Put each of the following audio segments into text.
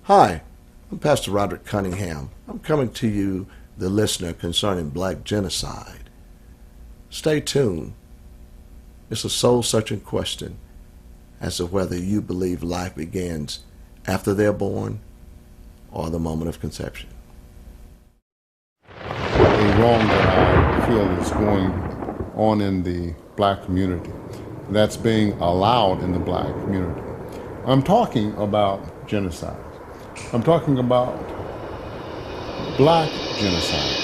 Hi, I'm Pastor Roderick Cunningham. I'm coming to you, the listener, concerning black genocide. Stay tuned. It's a soul-searching question as to whether you believe life begins after they're born or the moment of conception. A wrong that I feel is going on in the black community, that's being allowed in the black community. I'm talking about genocide. I'm talking about black genocide.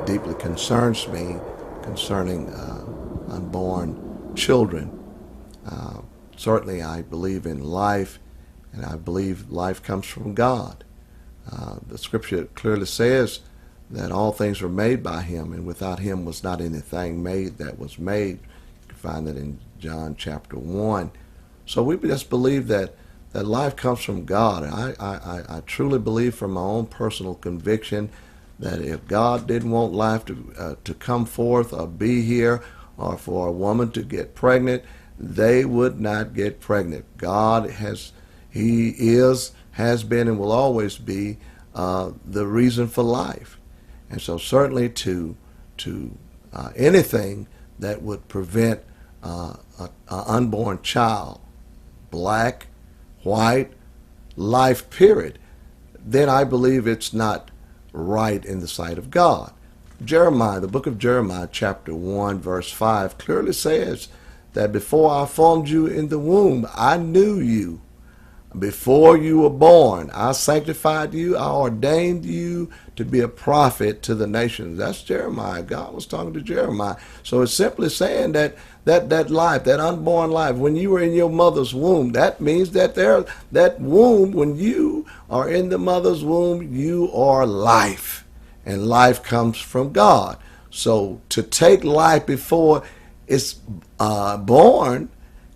Deeply concerns me concerning unborn children. Certainly I believe in life, and I believe life comes from God. The scripture clearly says that all things were made by him, and without him was not anything made that was made. You can find that in John chapter 1. So we just believe that life comes from God. And I truly believe from my own personal conviction that if God didn't want life to come forth or be here, or for a woman to get pregnant, they would not get pregnant. God has been, and will always be the reason for life. And so certainly to anything that would prevent an unborn child, black, white, life period, then I believe it's not right in the sight of God. Jeremiah, the book of Jeremiah, chapter 1, verse 5, clearly says that before I formed you in the womb, I knew you. Before you were born, I sanctified you. I ordained you to be a prophet to the nations. That's Jeremiah. God was talking to Jeremiah. So it's simply saying that life, that unborn life, when you were in your mother's womb, that means that that womb, when you are in the mother's womb, you are life. And life comes from God. So to take life before it's born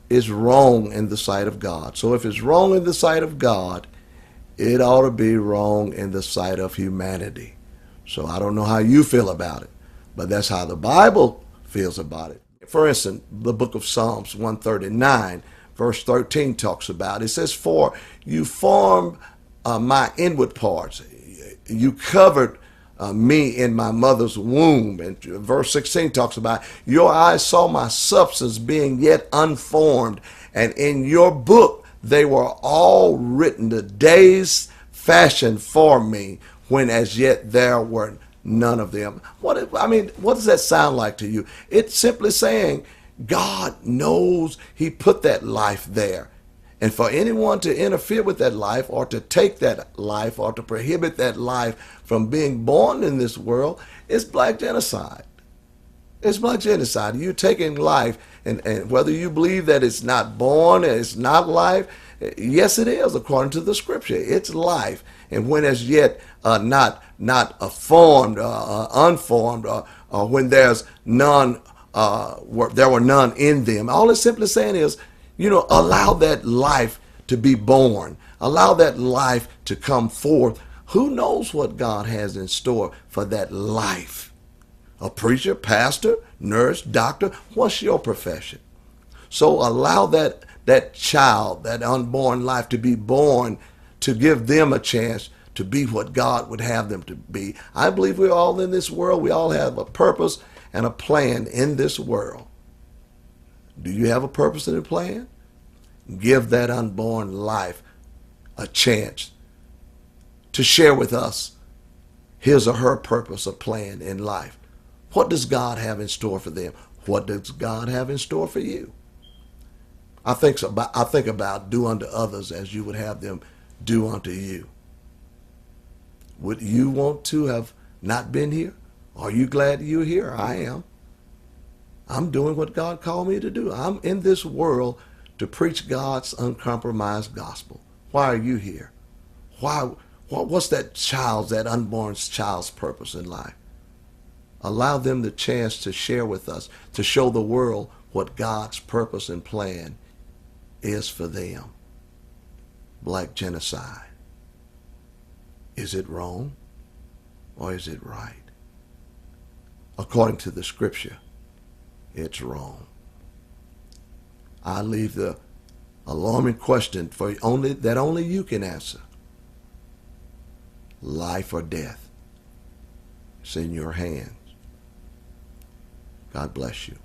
is wrong in the sight of God. So if it's wrong in the sight of God, it ought to be wrong in the sight of humanity. So I don't know how you feel about it, but that's how the Bible feels about it. For instance, the book of Psalms 139, verse 13 talks about it. It says, "For you formed my inward parts. You covered me in my mother's womb." And verse 16 talks about, "Your eyes saw my substance being yet unformed, and in your book they were all written, the days fashioned for me, when as yet there were none of them." What does that sound like to you? It's simply saying God knows he put that life there. And for anyone to interfere with that life, or to take that life, or to prohibit that life from being born in this world, is black genocide. It's black genocide. You're taking life, and whether you believe that it's not born, it's not life, yes it is, according to the scripture. It's life. And when as yet not formed, unformed, or when there's none, there were none in them. All it's simply saying is, allow that life to be born. Allow that life to come forth. Who knows what God has in store for that life? A preacher, pastor, nurse, doctor, what's your profession? So allow that child, that unborn life to be born, to give them a chance to be what God would have them to be. I believe we're all in this world. We all have a purpose and a plan in this world. Do you have a purpose and a plan? Give that unborn life a chance to share with us his or her purpose or plan in life. What does God have in store for them? What does God have in store for you? I think about do unto others as you would have them do unto you. Would you want to have not been here? Are you glad you're here? I am. I'm doing what God called me to do. I'm in this world to preach God's uncompromised gospel. Why are you here? What's that unborn child's purpose in life? Allow them the chance to share with us, to show the world what God's purpose and plan is for them. Black genocide. Is it wrong or is it right? According to the scripture, it's wrong. I leave the alarming question for only you can answer. Life or death. It's in your hands. God bless you.